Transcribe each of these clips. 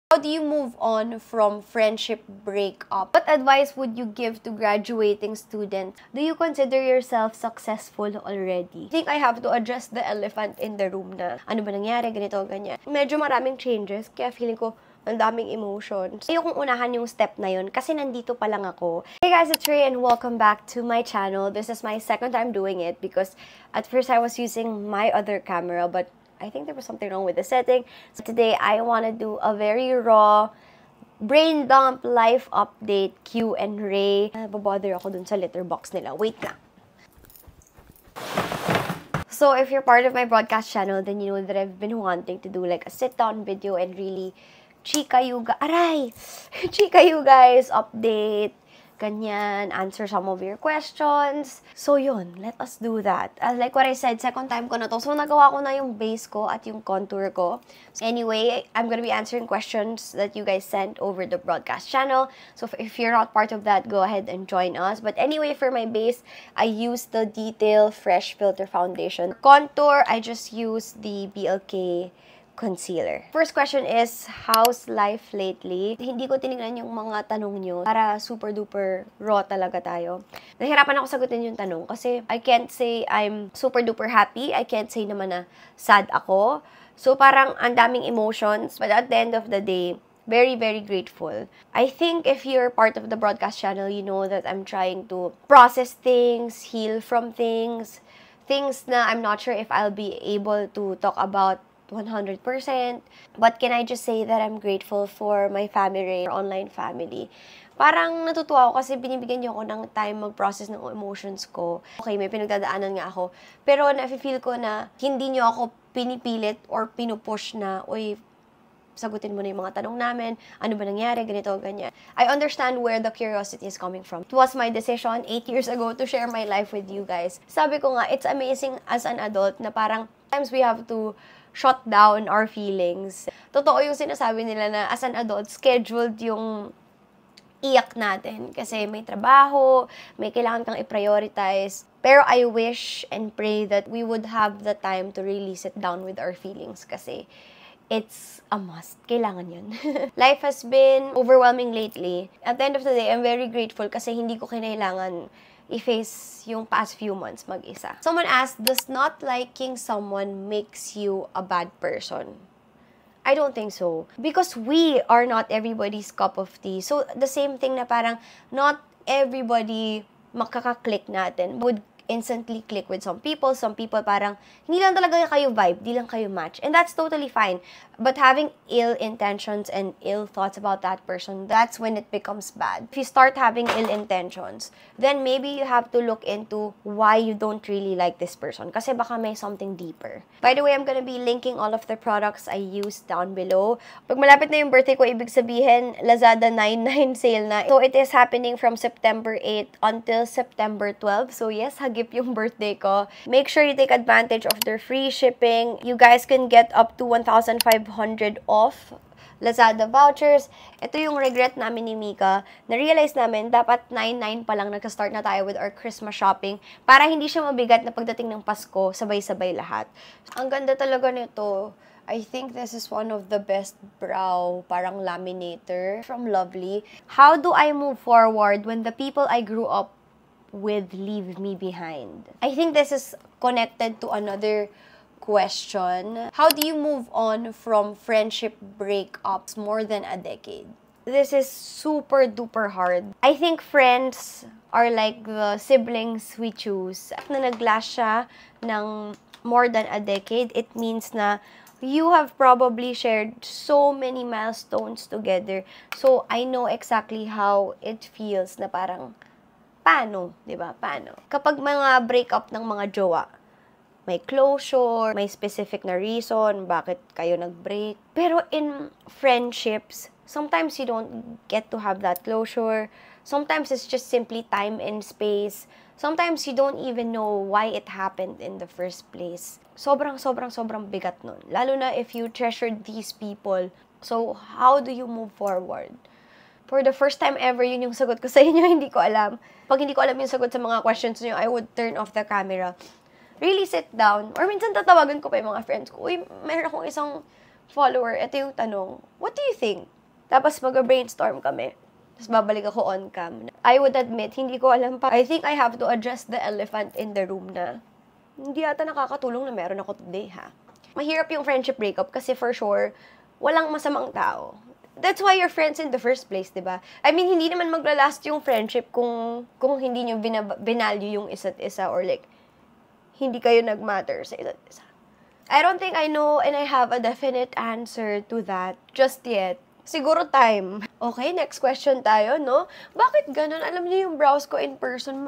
How do you move on from friendship breakup? What advice would you give to graduating students? Do you consider yourself successful already? I think I have to address the elephant in the room na ano ba nangyari, ganito, ganyan. Medyo maraming changes, kaya feeling ko ang daming emotions. Ayokong unahan yung step na yun kasi nandito pa lang ako. Hey guys, it's Ray and welcome back to my channel. This is my second time doing it because at first I was using my other camera but I think there was something wrong with the setting. So today, I want to do a very raw, brain dump life update Q&Rei. Babother ako dun sa letterbox nila. Wait lang. So if you're part of my broadcast channel, then you know that I've been wanting to do like a sit-down video and really chika you guys update. Ganyan, answer some of your questions. So yun, let us do that. Like what I said, second time ko na to. So nagawa ko na yung base ko at yung contour ko. So anyway, I'm gonna be answering questions that you guys sent over the broadcast channel. So if you're not part of that, go ahead and join us. But anyway, for my base, I used the Detail Fresh Filter Foundation. Contour, I just used the BLK concealer. First question is, how's life lately? Hindi ko tinignan yung mga tanong nyo para super duper raw talaga tayo. Nahirapan ako sagutin yung tanong kasi I can't say I'm super duper happy. I can't say naman na sad ako. So parang ang daming emotions. But at the end of the day, very, very grateful. I think if you're part of the broadcast channel, you know that I'm trying to process things, heal from things na I'm not sure if I'll be able to talk about 100%. But can I just say that I'm grateful for my family, online family. Parang natutuwa ako kasi binibigyan niyo ako ng time mag-process ng emotions ko. Okay, may pinagdadaanan nga ako. Pero na-feel ko na hindi niyo ako pinipilit or pinupush na, uy, sagutin mo na yung mga tanong namin, ano ba nangyari, ganito, ganyan. I understand where the curiosity is coming from. It was my decision 8 years ago to share my life with you guys. Sabi ko nga, it's amazing as an adult na parang times we have to shut down our feelings. Totoo yung sinasabi nila na as an adult, scheduled yung iyak natin. Kasi may trabaho, may kailangan kang i-prioritize. Pero I wish and pray that we would have the time to really sit down with our feelings. Kasi it's a must. Kailangan yun. Life has been overwhelming lately. At the end of the day, I'm very grateful kasi hindi ko kinailangan i-face yung past few months mag-isa. Someone asked, does not liking someone makes you a bad person? I don't think so. Because we are not everybody's cup of tea. So, the same thing na parang not everybody makaka-click natin would instantly click with some people. Some people parang hindi lang talaga kayo vibe, di lang kayo match. And that's totally fine. But having ill intentions and ill thoughts about that person, that's when it becomes bad. If you start having ill intentions, then maybe you have to look into why you don't really like this person. Kasi baka may something deeper. By the way, I'm gonna be linking all of the products I use down below. Pag malapit na yung birthday ko, ibig sabihin, Lazada 99 sale na. So, it is happening from September 8 until September 12. So, yes, hagip yung birthday ko. Make sure you take advantage of their free shipping. You guys can get up to 1,500 off Lazada vouchers. Ito yung regret namin ni Mika. Na-realize namin, dapat 9-9 pa lang nagka-start na tayo with our Christmas shopping para hindi siya mabigat na pagdating ng Pasko, sabay-sabay lahat. Ang ganda talaga nito. I think this is one of the best brow, parang laminator from Lovely. How do I move forward when the people I grew up with leave me behind? I think this is connected to another question. How do you move on from friendship breakups more than a decade? This is super duper hard. I think friends are like the siblings we choose. Na nag-last siya ng more than a decade, it means na you have probably shared so many milestones together. So I know exactly how it feels na parang paano, 'di ba? Paano? Kapag mga breakup ng mga jowa, may closure, may specific na reason bakit kayo nag-break. Pero in friendships, sometimes you don't get to have that closure. Sometimes it's just simply time and space. Sometimes you don't even know why it happened in the first place. Sobrang bigat nun. Lalo na if you treasured these people. So, how do you move forward? For the first time ever, yun yung sagot ko sa inyo, hindi ko alam. Pag hindi ko alam yung sagot sa mga questions nyo, I would turn off the camera. Really sit down. Or minsan tatawagan ko pa yung mga friends ko, uy, meron akong isang follower, ito yung tanong, what do you think? Tapos mag-brainstorm kami. Tapos babalik ako on cam. I would admit, hindi ko alam pa. I think I have to address the elephant in the room na hindi ata nakakatulong na meron ako today, ha? Mahirap yung friendship breakup kasi for sure, walang masamang tao. That's why you're friends in the first place, diba? I mean, hindi naman maglalast yung friendship kung hindi nyo binalue yung isa't isa or like, hindi kayo nag-matter sa isa't isa. I don't think I know and I have a definite answer to that just yet. Siguro time. Okay, next question tayo, no? Bakit ganun? Alam niyo yung brows ko in person,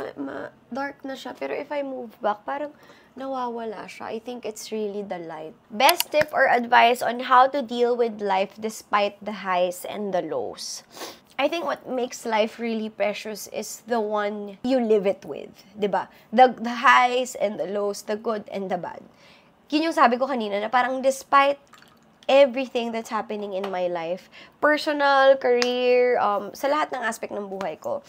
dark na siya. Pero if I move back, parang nawawala siya. I think it's really the light. Best tip or advice on how to deal with life despite the highs and the lows. I think what makes life really precious is the one you live it with. Diba? The highs and the lows, the good and the bad. Yun yung sabi ko kanina na parang despite everything that's happening in my life, personal, career, sa lahat ng aspect ng buhay ko,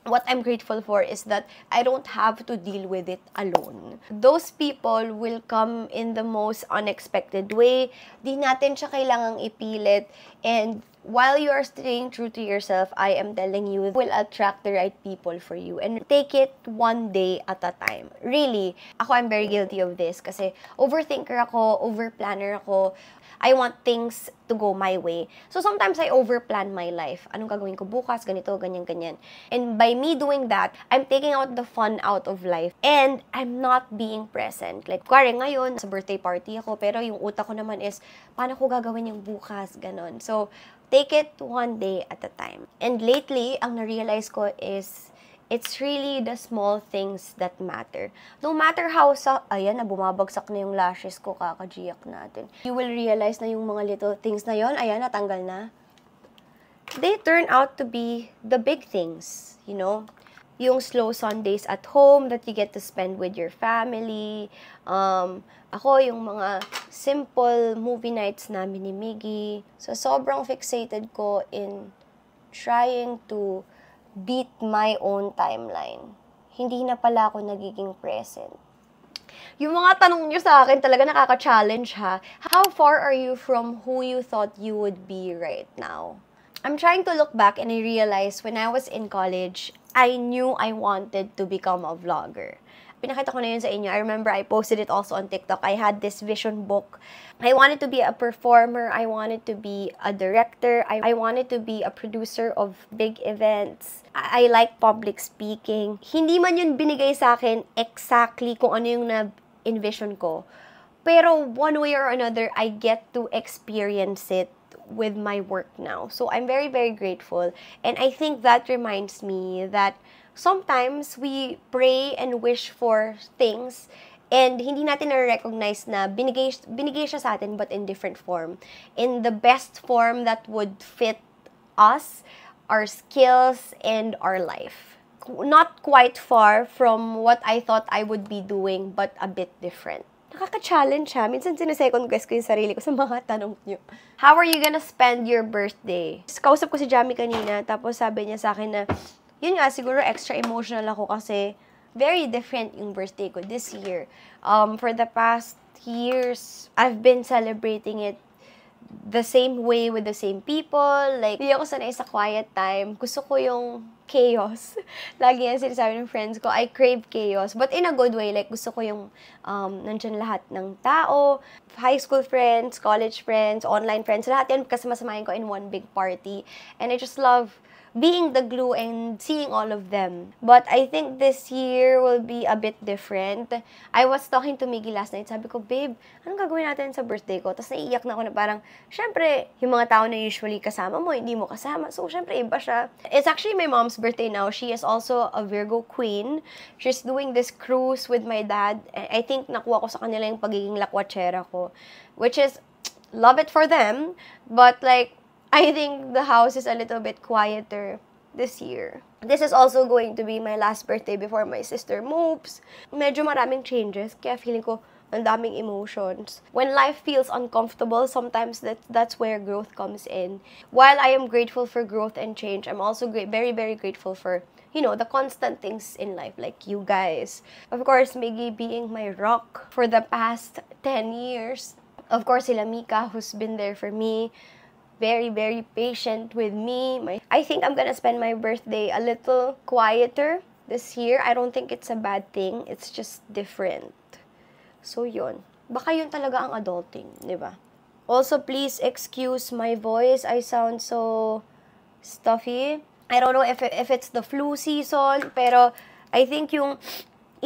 what I'm grateful for is that I don't have to deal with it alone. Those people will come in the most unexpected way. Di natin siya kailangang ipilit. And while you are staying true to yourself, I am telling you, will attract the right people for you. And take it one day at a time. Really, I'm very guilty of this kasi overthinker ako, overplanner ako. I want things to go my way. So sometimes I overplan my life. Anong gagawin ko bukas, ganito, ganyan, ganyan. And by me doing that, I'm taking out the fun out of life. And I'm not being present. Like, kuwari ngayon, sa birthday party ako, pero yung utak ko naman is, paano ko gagawin yung bukas, ganon. So, take it one day at a time. And lately, ang na-realize ko is, it's really the small things that matter. No matter how ayan na, bumabagsak na yung lashes ko, kakajiyak natin. You will realize na yung mga little things na yon, ayan, natanggal na. They turn out to be the big things, you know? Yung slow Sundays at home that you get to spend with your family. Ako, yung mga simple movie nights namin ni Miggy. So, sobrang fixated ko in trying to beat my own timeline. Hindi na pala ako nagiging present. Yung mga tanong nyo sa akin talaga nakaka-challenge, ha? How far are you from who you thought you would be right now? I'm trying to look back and I realized when I was in college, I knew I wanted to become a vlogger. Pinakita ko na yun sa inyo. I remember I posted it also on TikTok. I had this vision book. I wanted to be a performer. I wanted to be a director. I wanted to be a producer of big events. I like public speaking. Hindi man yun binigay sa akin exactly kung ano yung na-envision ko. Pero one way or another, I get to experience it with my work now. So I'm very, very grateful. And I think that reminds me that sometimes we pray and wish for things and hindi natin na-recognize na binigay siya sa atin but in different form. In the best form that would fit us, our skills, and our life. Not quite far from what I thought I would be doing but a bit different. Nakaka-challenge ha. Minsan sinesecond guess ko yung sarili ko sa mga tanong nyo. How are you gonna spend your birthday? Kausap ko si Jamie kanina, tapos sabi niya sa akin na, yun nga, siguro extra emotional ako kasi very different yung birthday ko this year. For the past years, I've been celebrating it the same way with the same people. Like, hindi ako sanay sa quiet time. Gusto ko yung chaos. Lagi yan sinasabi ng friends ko, I crave chaos. But in a good way, like, gusto ko yung nandyan lahat ng tao, high school friends, college friends, online friends, lahat yan kasama-samahin ko in one big party. And I just love being the glue and seeing all of them. But I think this year will be a bit different. I was talking to Miggy last night. Sabi ko, babe, anong gagawin natin sa birthday ko? Tapos naiiyak na ako na parang, syempre, yung mga tao na usually kasama mo, hindi mo kasama. So, syempre, iba siya. It's actually my mom's birthday now. She is also a Virgo queen. She's doing this cruise with my dad. I think nakuha ko sa kanila yung pagiging lakwachera ko. Which is, love it for them. But like, I think the house is a little bit quieter this year. This is also going to be my last birthday before my sister moves. Medyo maraming changes, kaya feeling ko ang daming emotions. When life feels uncomfortable, sometimes that's where growth comes in. While I am grateful for growth and change, I'm also very, very grateful for, you know, the constant things in life, like you guys. Of course, Miggy being my rock for the past 10 years. Of course, sila Mika, who's been there for me. very, very patient with me. I think I'm gonna spend my birthday a little quieter this year. I don't think it's a bad thing. It's just different. So, yun. Baka yun talaga ang adulting, di ba? Also, please excuse my voice. I sound so stuffy. I don't know if it's the flu season, pero I think yung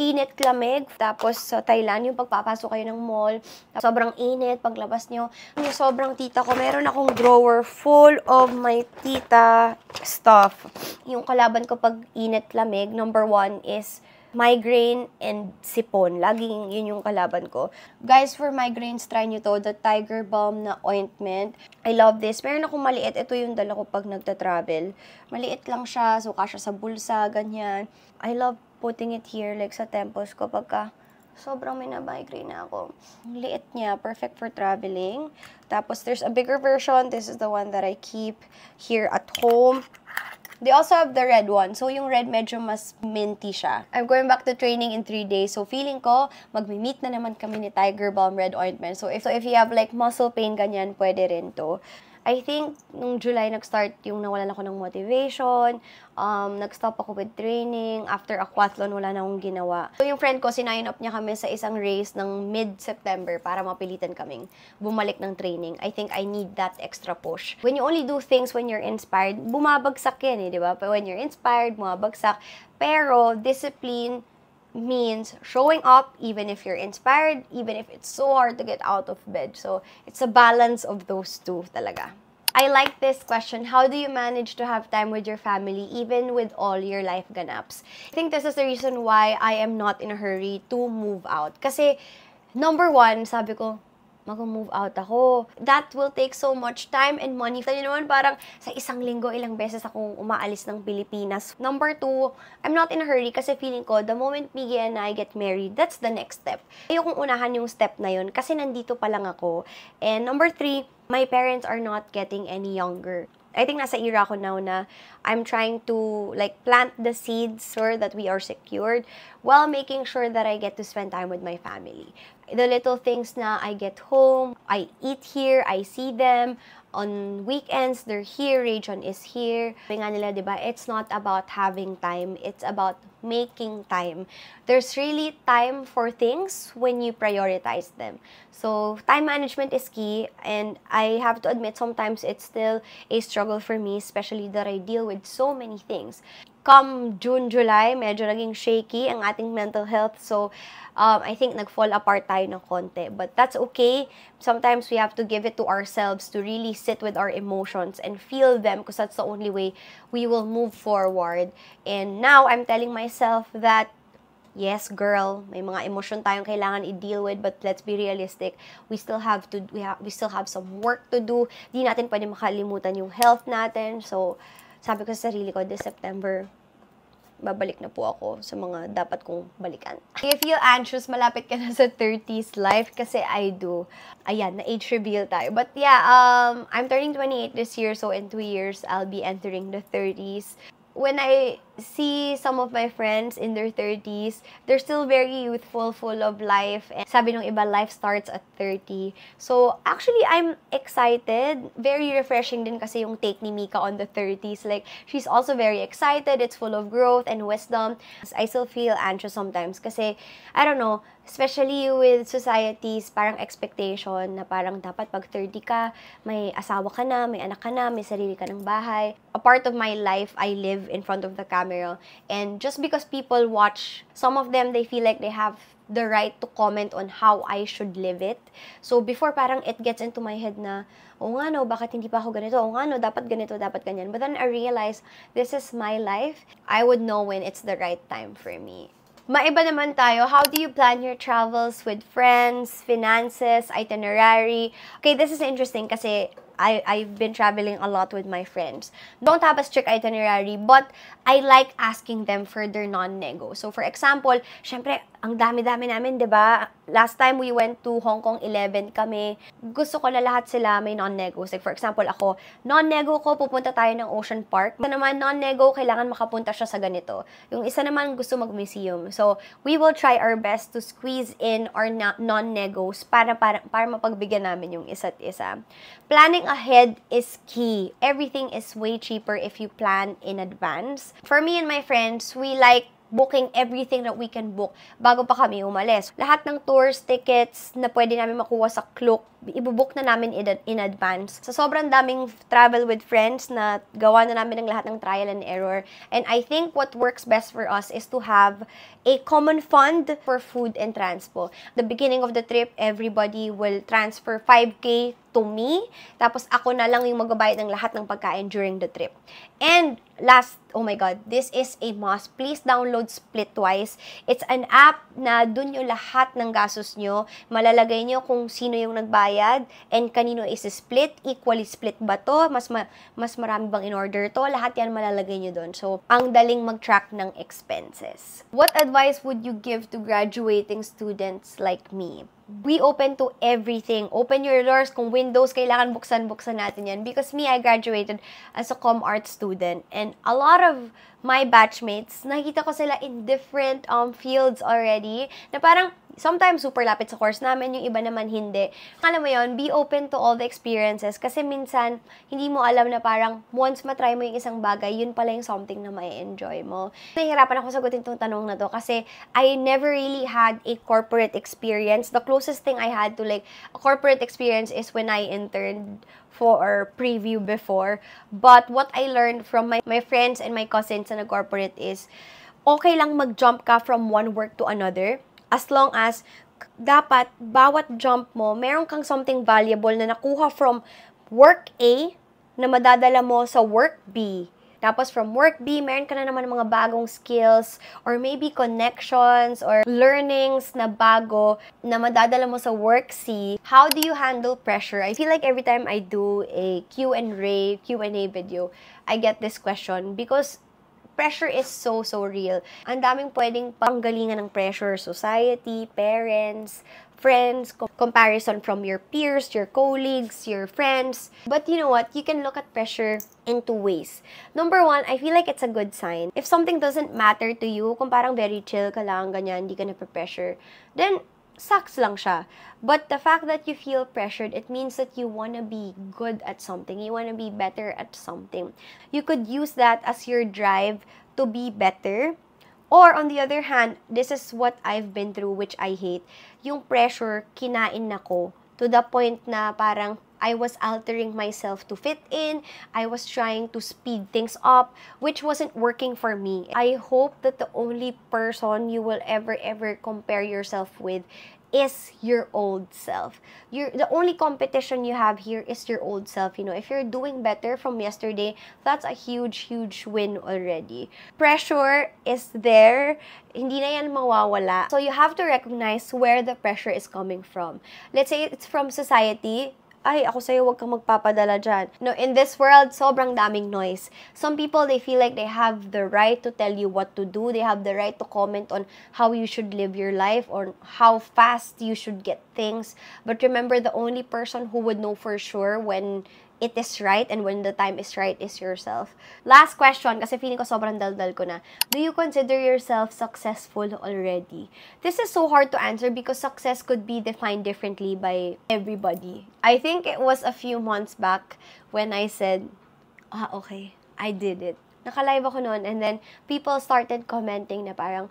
init lamig, tapos sa Thailand, yung pagpapasok kayo ng mall, sobrang init, paglabas nyo, yung sobrang tita ko, meron akong drawer full of my tita stuff. Yung kalaban ko pag init lamig, number 1 is migraine and sipon. Laging yun yung kalaban ko. Guys, for migraines, try nyo to, the Tiger Balm na ointment. I love this. Meron akong maliit. Ito yung dala ko pag nagta-travel. Maliit lang siya, suka siya sa bulsa, ganyan. I love putting it here, like sa temples ko, pagka sobrang may na-migraine na ako. Ang liit niya, perfect for traveling. Tapos, there's a bigger version. This is the one that I keep here at home. They also have the red one. So, yung red medyo mas minty siya. I'm going back to training in 3 days. So, feeling ko, magmi-meet na naman kami ni Tiger Balm Red Ointment. So, if you have like muscle pain, ganyan, pwede rin to. I think, nung July, nag-start yung nawalan ako ng motivation. Nag-stop ako with training. After aquathlon, wala na akong ginawa. So, yung friend ko, sinign up niya kami sa isang race ng mid-September para mapilitan kaming bumalik ng training. I think I need that extra push. When you only do things when you're inspired, bumabagsak yan eh, di ba? When you're inspired, bumabagsak. Pero, discipline means showing up even if you're inspired, even if it's so hard to get out of bed. So, it's a balance of those two talaga. I like this question. How do you manage to have time with your family even with all your life ganaps? I think this is the reason why I am not in a hurry to move out. Kasi, number 1, sabi ko, mag-move out ako. That will take so much time and money. Kaya naman parang sa isang linggo, ilang beses akong umaalis ng Pilipinas. Number 2, I'm not in a hurry kasi feeling ko, the moment Miggy and I get married, that's the next step. Ayokong unahan yung step na yun kasi nandito pa lang ako. And number 3, my parents are not getting any younger. I think nasa era ko now na I'm trying to like plant the seeds so that we are secured while making sure that I get to spend time with my family. The little things na I get home, I eat here, I see them. On weekends, they're here, Rajon is here. Sabi nga nila, diba, it's not about having time, it's about making time. There's really time for things when you prioritize them. So, time management is key, and I have to admit, sometimes it's still a struggle for me, especially that I deal with so many things. Come June, July, medyo naging shaky ang ating mental health. So, I think nag-fall apart tayo ng konti. But that's okay. Sometimes we have to give it to ourselves to really sit with our emotions and feel them because that's the only way we will move forward. And now, I'm telling myself that, yes, girl, may mga emosyon tayong kailangan i-deal with, but let's be realistic. We still have some work to do. Di natin pwede makalimutan yung health natin. So, sabi ko sa sarili ko, this September, babalik na po ako sa mga dapat kong balikan. If you feel anxious, malapit ka na sa 30s life, kasi I do. Ayan, na-age reveal tayo. But yeah, I'm turning 28 this year, so in 2 years, I'll be entering the 30s. When I see some of my friends in their 30s, they're still very youthful, full of life. And sabi nung iba, life starts at 30. So, actually, I'm excited. Very refreshing din kasi yung take ni Mika on the 30s. Like, she's also very excited. It's full of growth and wisdom. I still feel anxious sometimes kasi, I don't know, especially with societies, parang expectation na parang dapat pag 30 ka, may asawa ka na, may anak ka na, may sarili ka ng bahay. A part of my life, I live in front of the camera. And just because people watch, some of them, they feel like they have the right to comment on how I should live it. So before, parang it gets into my head na, o nga no, bakit hindi pa ako ganito? O nga no, dapat ganito, dapat ganyan. But then I realized, this is my life. I would know when it's the right time for me. Maiba naman tayo. How do you plan your travels with friends, finances, itinerary? Okay, this is interesting kasi I've been traveling a lot with my friends. Don't have a strict itinerary, but I like asking them for their non-nego. So, for example, syempre, ang dami-dami namin, 'di ba? Last time we went to Hong Kong, 11 kami. Gusto ko na lahat sila may non-negos. Like for example, ako, non-nego ko, pupunta tayo ng Ocean Park. Isa naman, non-nego, kailangan makapunta siya sa ganito. Yung isa naman, gusto mag-museum. So, we will try our best to squeeze in our non-negos para mapagbigyan namin yung isa't isa. Planning ahead is key. Everything is way cheaper if you plan in advance. For me and my friends, we like booking everything that we can book bago pa kami umalis. Lahat ng tours, tickets na pwede namin makuha sa Klook, ibubook na namin in advance. So, sobrang daming travel with friends na gawa na namin ng lahat ng trial and error. And I think what works best for us is to have a common fund for food and transpo. The beginning of the trip, everybody will transfer 5K to me. Tapos ako na lang yung magbabayad ng lahat ng pagkain during the trip. And last, oh my God, this is a must. Please download Splitwise. It's an app na dun yung lahat ng gastos nyo. Malalagay nyo kung sino yung nagbayad and kanino is split. Equally split ba to? Mas marami bang in-order to? Lahat yan malalagay nyo dun. So, ang daling mag-track ng expenses. What advice would you give to graduating students like me? Be open to everything. Open your doors. Kung Windows, kailangan buksan natin yan. Because me, I graduated as a com art student. And a lot of my batchmates, nakita ko sila in different fields already. Na parang, sometimes super lapit sa course namin, yung iba naman hindi. Alam mo yun, be open to all the experiences. Kasi minsan, hindi mo alam na parang, once matry mo yung isang bagay, yun pala yung something na may enjoy mo. Nahihirapan ako sagutin itong tanong na to kasi I never really had a corporate experience. The closest thing I had to like a corporate experience is when I interned for preview before. But what I learned from my friends and my cousins na corporate is, okay lang mag-jump ka from one work to another. As long as, dapat, bawat jump mo, meron kang something valuable na nakuha from work A na madadala mo sa work B. Tapos from work B, meron ka na naman mga bagong skills or maybe connections or learnings na bago na madadala mo sa work C. How do you handle pressure? I feel like every time I do a Q&A video, I get this question because pressure is so real. Ang daming pwedeng panggalingan ng pressure. Society, parents, friends, comparison from your peers, your colleagues, your friends. But you know what? You can look at pressure in two ways. Number one, I feel like it's a good sign. If something doesn't matter to you, kung parang very chill ka lang, ganyan, hindi ka na-pressure, then sucks lang siya. But the fact that you feel pressured, it means that you wanna be good at something. You wanna be better at something. You could use that as your drive to be better. Or on the other hand, this is what I've been through, which I hate. Yung pressure, kinain ako to the point na parang I was altering myself to fit in. I was trying to speed things up, which wasn't working for me. I hope that the only person you will ever compare yourself with is your old self. The only competition you have here is your old self. You know, if you're doing better from yesterday, that's a huge win already. Pressure is there. Hindi na yan mawawala. So you have to recognize where the pressure is coming from. Let's say it's from society. Ay, ako sa'yo, huwag kang magpapadala dyan. No, in this world, sobrang daming noise. Some people, they feel like they have the right to tell you what to do. They have the right to comment on how you should live your life or how fast you should get things. But remember, the only person who would know for sure when it is right and when the time is right is yourself. Last question, kasi feeling ko sobrang daldal ko na. Do you consider yourself successful already? This is so hard to answer because success could be defined differently by everybody. I think it was a few months back when I said, okay, I did it. Naka-live ako noon and then people started commenting na parang,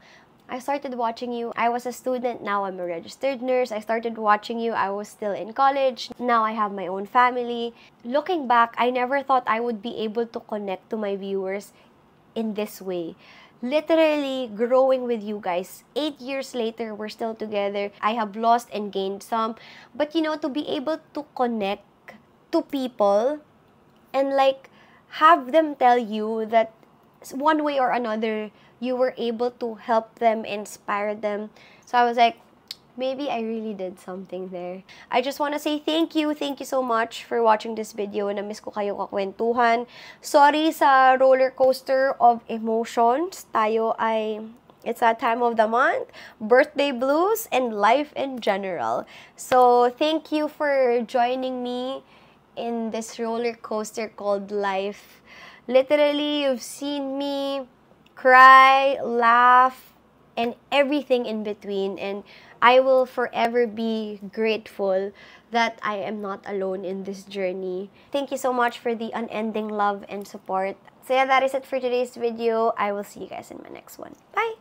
I started watching you. I was a student, now I'm a registered nurse. I started watching you. I was still in college. Now I have my own family. Looking back, I never thought I would be able to connect to my viewers in this way. Literally growing with you guys. 8 years later, we're still together. I have lost and gained some. But you know, to be able to connect to people and like have them tell you that one way or another, you were able to help them, inspire them. So I was like, maybe I really did something there. I just want to say thank you so much for watching this video. Na-miss ko kayo kakwentuhan. Sorry sa roller coaster of emotions. Tayo ay It's that time of the month, birthday blues, and life in general. So, thank you for joining me in this roller coaster called life. Literally, you've seen me cry, laugh, and everything in between. And I will forever be grateful that I am not alone in this journey. Thank you so much for the unending love and support. So yeah, that is it for today's video. I will see you guys in my next one. Bye!